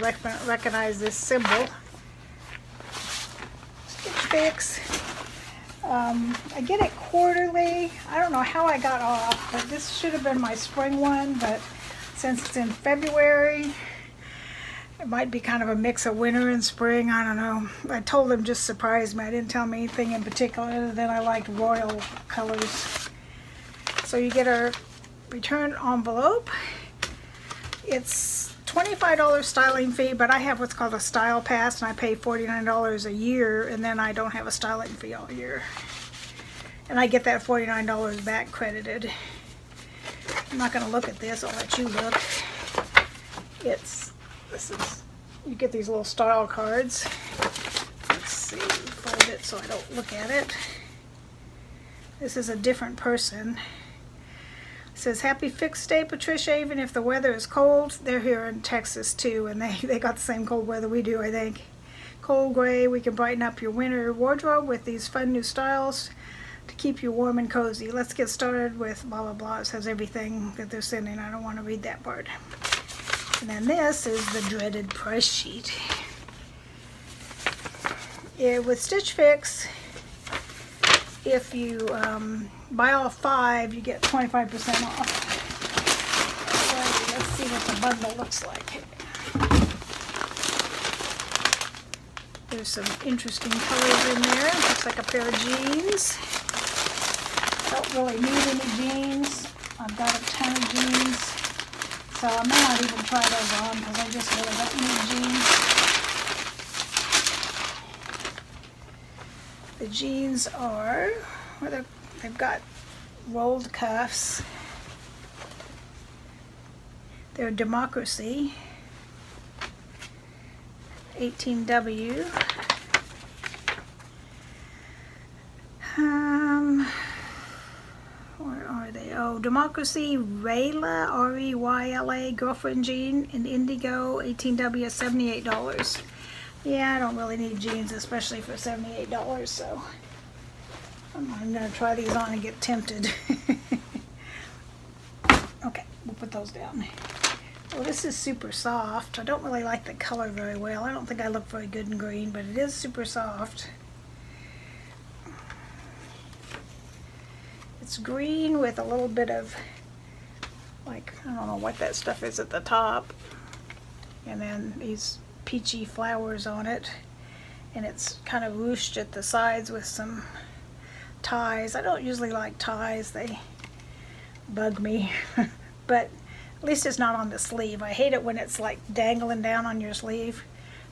recognize this symbol. Stitch Fix. I get it quarterly. I don't know how I got off, but this should have been my spring one, but since it's in February, it might be kind of a mix of winter and spring. I don't know. I told them just surprise me. I didn't tell me anything in particular other than I liked royal colors. So you get a return envelope. It's $25 styling fee, but I have what's called a style pass, and I pay $49 a year, and then I don't have a styling fee all year. And I get that $49 back credited. I'm not going to look at this. I'll let you look. You get these little style cards. Let's see, fold it so I don't look at it. This is a different person. It says, Happy Fix Day, Patricia. Even if the weather is cold, they're here in Texas too, and they got the same cold weather we do, I think. Cold gray, we can brighten up your winter wardrobe with these fun new styles to keep you warm and cozy. Let's get started with blah, blah, blah. It says everything that they're sending. I don't want to read that part. And then this is the dreaded price sheet. With Stitch Fix, if you buy all 5, you get 25% off. Let's see what the bundle looks like. There's some interesting colors in there. Looks like a pair of jeans. Don't really need any jeans. I've got a ton of jeans. So I may not even try those on because I just really don't need jeans. The jeans are, well, they've got rolled cuffs. They're Democracy 18W. Where are they? Oh, Democracy Rayla, R-E-Y-L-A, girlfriend jean in indigo 18W, $78. Yeah, I don't really need jeans, especially for $78, so I'm going to try these on and get tempted. Okay, we'll put those down. Well, this is super soft. I don't really like the color very well. I don't think I look very good in green, but it is super soft. It's green with a little bit of, like, I don't know what that stuff is at the top. And then these peachy flowers on it. And it's kind of ruched at the sides with some ties. I don't usually like ties. They bug me. But at least it's not on the sleeve. I hate it when it's like dangling down on your sleeve.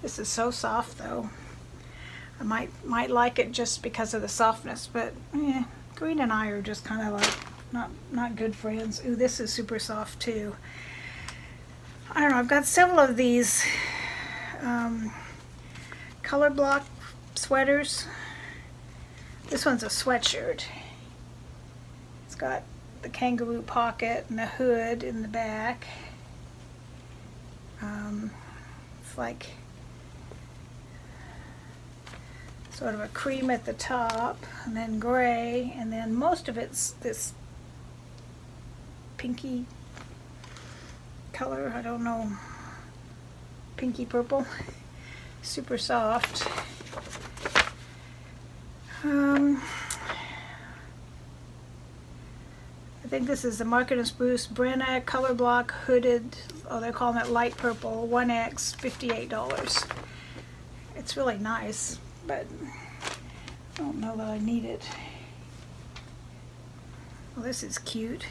This is so soft though. I might like it just because of the softness, but yeah, green and I are just kind of like not good friends. Ooh, this is super soft too. I don't know, I've got several of these color block sweaters. This one's a sweatshirt. It's got the kangaroo pocket and the hood in the back. It's like sort of a cream at the top, and then gray, and then most of it's this pinky color. I don't know, pinky purple. Super soft. I think this is the Market & Spruce Brenna color block hooded, oh, they're calling it light purple, 1X, $58. It's really nice, but I don't know that I need it. Well, this is cute.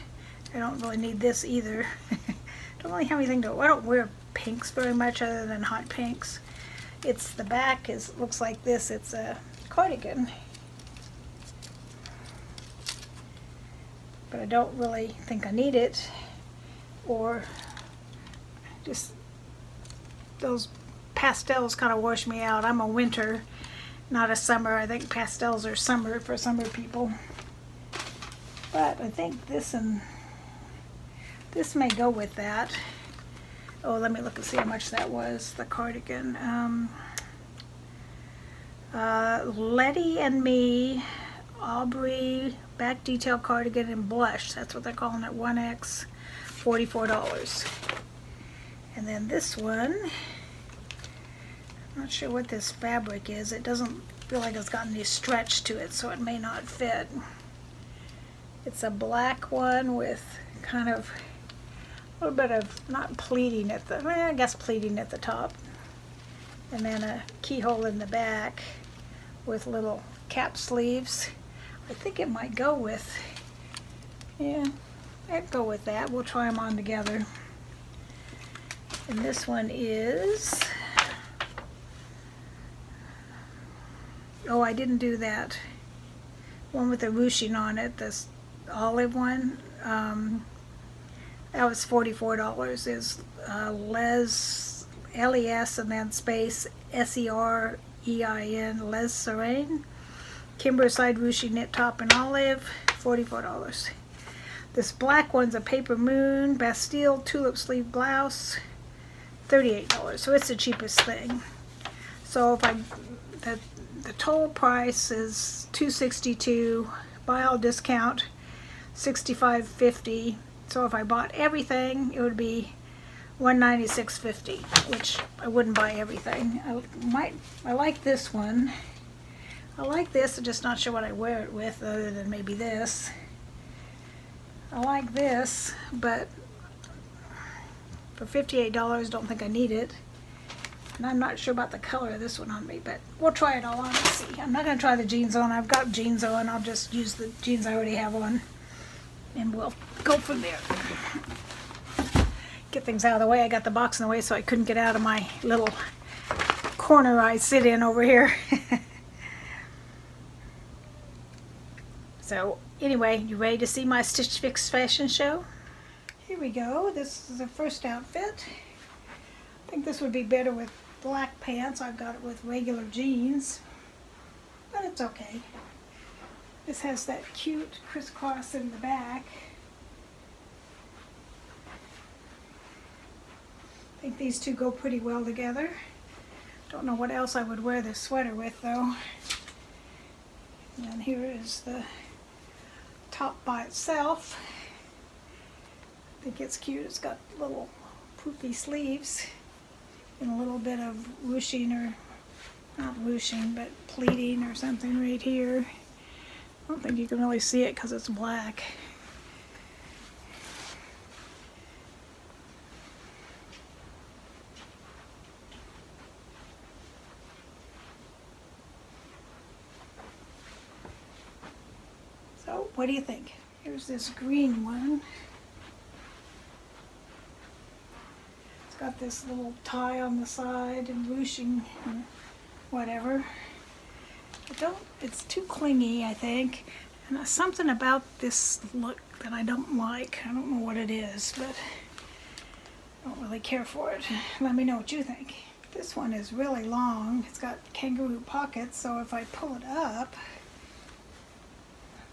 I don't really need this either. Don't really have anything to, I don't wear pinks very much other than hot pinks. It's the back looks like this. It's a cardigan. But I don't really think I need it, or just those pastels kind of wash me out. I'm a winter, not a summer. I think pastels are summer for summer people. But I think this may go with that. Oh, let me look and see how much that was, the cardigan. Letty and Me Aubrey back detail cardigan in blush. That's what they're calling it, 1X, $44. And then this one Not sure what this fabric is. It doesn't feel like it's got any stretch to it, so it may not fit. It's a black one with kind of a little bit of, not pleating at the, well, I guess pleating at the top. And then a keyhole in the back with little cap sleeves. I think it might go with, yeah, I'd go with that. We'll try them on together. And this one is, oh, I didn't do that. One with the ruching on it, this olive one. That was $44. Is Les, L-E-S, and then space S-E-R-E-I-N, Les Serene. Kimberside ruching knit top in olive, $44. This black one's a Paper Moon Bastille tulip sleeve blouse, $38. So it's the cheapest thing. So if the total price is $262, buy all discount $65.50. So if I bought everything, it would be $196.50, which I wouldn't buy everything. I like this one. I like this. I'm just not sure what I wear it with, other than maybe this. I like this, but for $58, don't think I need it. And I'm not sure about the color of this one on me, but we'll try it all on and see. I'm not going to try the jeans on. I've got jeans on. I'll just use the jeans I already have on, and we'll go from there. Get things out of the way. I got the box in the way, so I couldn't get out of my little corner I sit in over here. So anyway, you ready to see my Stitch Fix fashion show? Here we go. This is the first outfit. I think this would be better with black pants. I've got it with regular jeans, but it's okay. This has that cute crisscross in the back. I think these two go pretty well together. Don't know what else I would wear this sweater with though. And here is the top by itself. I think it's cute. It's got little poofy sleeves and a little bit of ruching, or not ruching, but pleating or something right here. I don't think you can really see it because it's black. So, what do you think? Here's this green one. It's got this little tie on the side and ruching and whatever. It's too clingy, I think. And there's something about this look that I don't like. I don't know what it is, but I don't really care for it. Let me know what you think. This one is really long. It's got kangaroo pockets, so if I pull it up,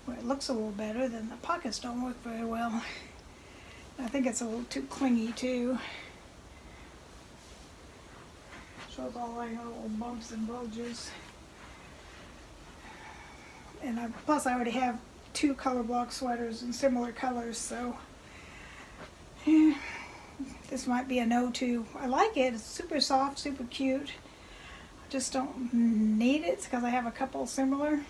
where it looks a little better, then the pockets don't work very well. I think it's a little too clingy too. Shows all my little bumps and bulges. And plus I already have 2 color block sweaters in similar colors, so yeah, this might be a no too. I like it. It's super soft, super cute. I just don't need it because I have a couple similar.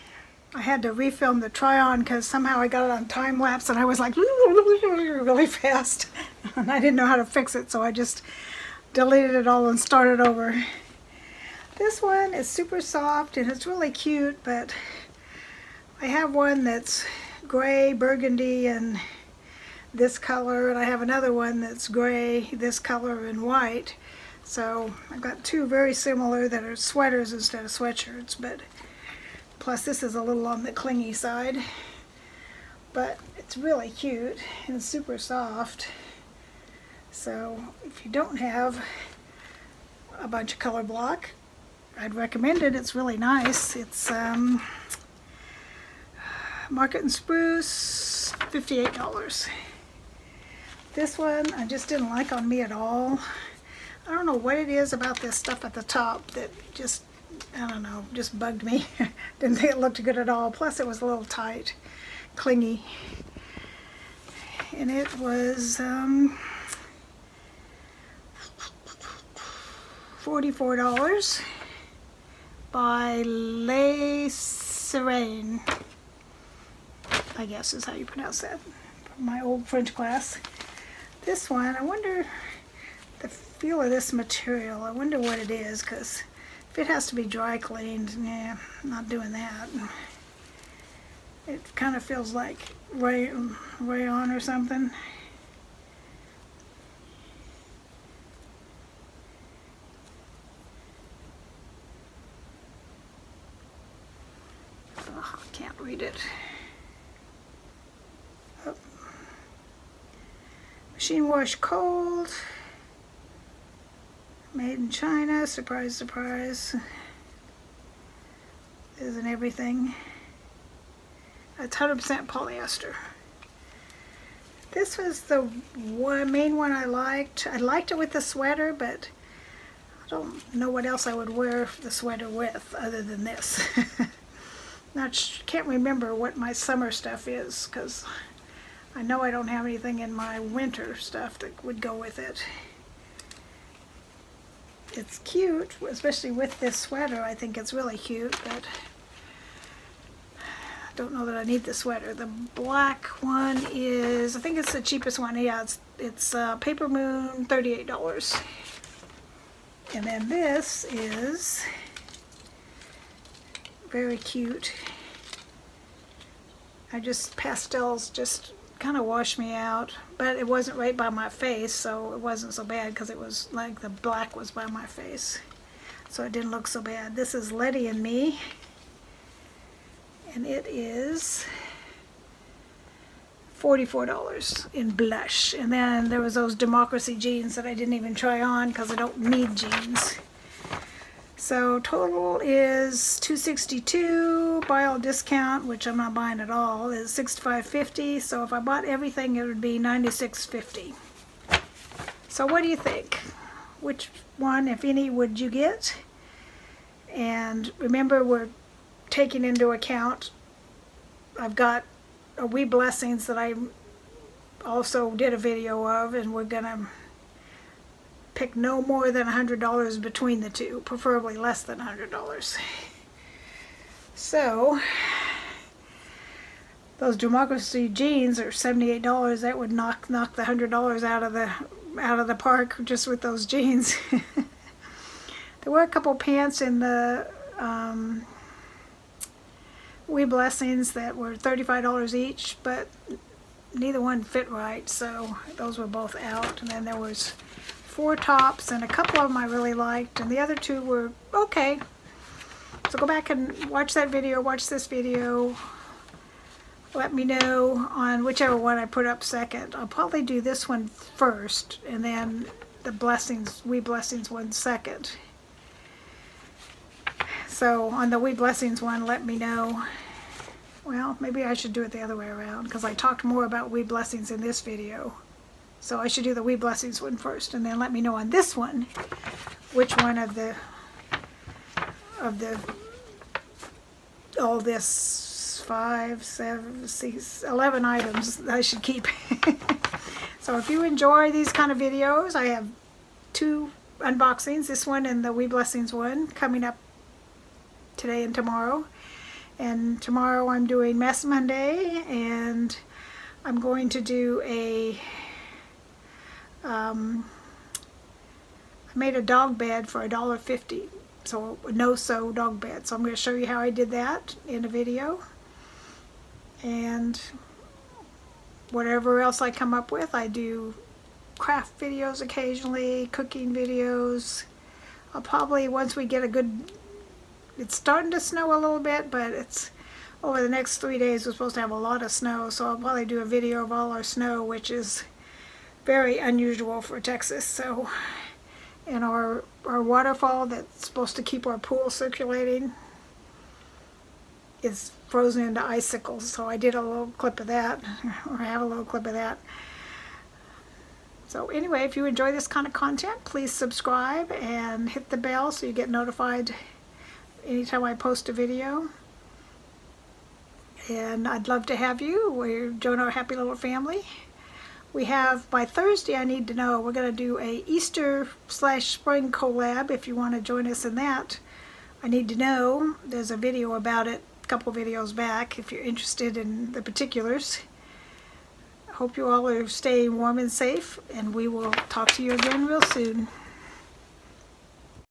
I had to refilm the try on because somehow I got it on time lapse and I was like really fast and I didn't know how to fix it, so I just deleted it all and started over. This one is super soft and it's really cute, but I have one that's gray, burgundy, and this color, and I have another one that's gray, this color, and white. So I've got 2 very similar that are sweaters instead of sweatshirts, but plus this is a little on the clingy side. But it's really cute and super soft. So if you don't have a bunch of color block, I'd recommend it. It's really nice. It's Market and Spruce, $58. This one I just didn't like on me at all. I don't know what it is about this stuff at the top that just, I don't know, just bugged me. Didn't think it looked good at all. Plus it was a little tight, clingy. And it was $44. by Le Serene, I guess is how you pronounce that, from my old French class. This one, I wonder the feel of this material. I wonder what it is, because if it has to be dry cleaned, yeah, I'm not doing that. It kind of feels like rayon or something. Oh, I can't read it. Oh. Machine wash cold. Made in China. Surprise, surprise. Isn't everything? It's 100% polyester. This was the main one I liked. I liked it with the sweater, but I don't know what else I would wear the sweater with other than this. Can't remember what my summer stuff is, because I know I don't have anything in my winter stuff that would go with it. It's cute, especially with this sweater. I think it's really cute, but don't know that I need the sweater. The black one is, I think it's the cheapest one. Yeah, it's Paper Moon, $38. And then this is very cute. Pastels just kind of washed me out, but it wasn't right by my face, so it wasn't so bad, because it was like the black was by my face, so it didn't look so bad. This is Letty and Me. And it is $44 in blush. And then there was those Democracy jeans that I didn't even try on because I don't need jeans. So total is $262. Buy all discount, which I'm not buying at all, is $65.50. So if I bought everything, it would be $96.50. So what do you think? Which one, if any, would you get? And remember, we're taking into account, I've got a Wee Blessings that I also did a video of, and we're gonna pick no more than $100 between the two, preferably less than $100. So those Democracy jeans are $78. That would knock the $100 out of the park just with those jeans. There were a couple pants in the Wee Blessings that were $35 each, but neither one fit right, so those were both out. And then there was 4 tops, and a couple of them I really liked, and the other 2 were okay. So go back and watch that video, watch this video. Let me know on whichever one I put up second. I'll probably do this one first, and then the Wee Blessings one second. So on the Wee Blessings one, let me know. Well, maybe I should do it the other way around, because I talked more about Wee Blessings in this video. So I should do the Wee Blessings one first, and then let me know on this one which one of the all this 5, 7, 6, 11 items that I should keep. So if you enjoy these kind of videos, I have 2 unboxings, this one and the Wee Blessings one, coming up today and tomorrow. And tomorrow I'm doing Mess Monday, and I'm going to do I made a dog bed for $1.50, so a no-sew dog bed. So I'm going to show you how I did that in a video. And whatever else I come up with, I do craft videos occasionally, cooking videos. I'll probably, once we get a good, it's starting to snow a little bit, but it's over the next 3 days we're supposed to have a lot of snow, so I'll probably do a video of all our snow, which is very unusual for Texas. So, and our waterfall that's supposed to keep our pool circulating is frozen into icicles, so I did a little clip of that, or I have a little clip of that. So anyway, if you enjoy this kind of content, please subscribe and hit the bell so you get notified anytime I post a video. And I'd love to have you. Join our happy little family. We have, by Thursday, I need to know, we're going to do a Easter/spring collab. If you want to join us in that, I Need to Know. There's a video about it, a couple videos back, if you're interested in the particulars. Hope you all are staying warm and safe, and we will talk to you again real soon.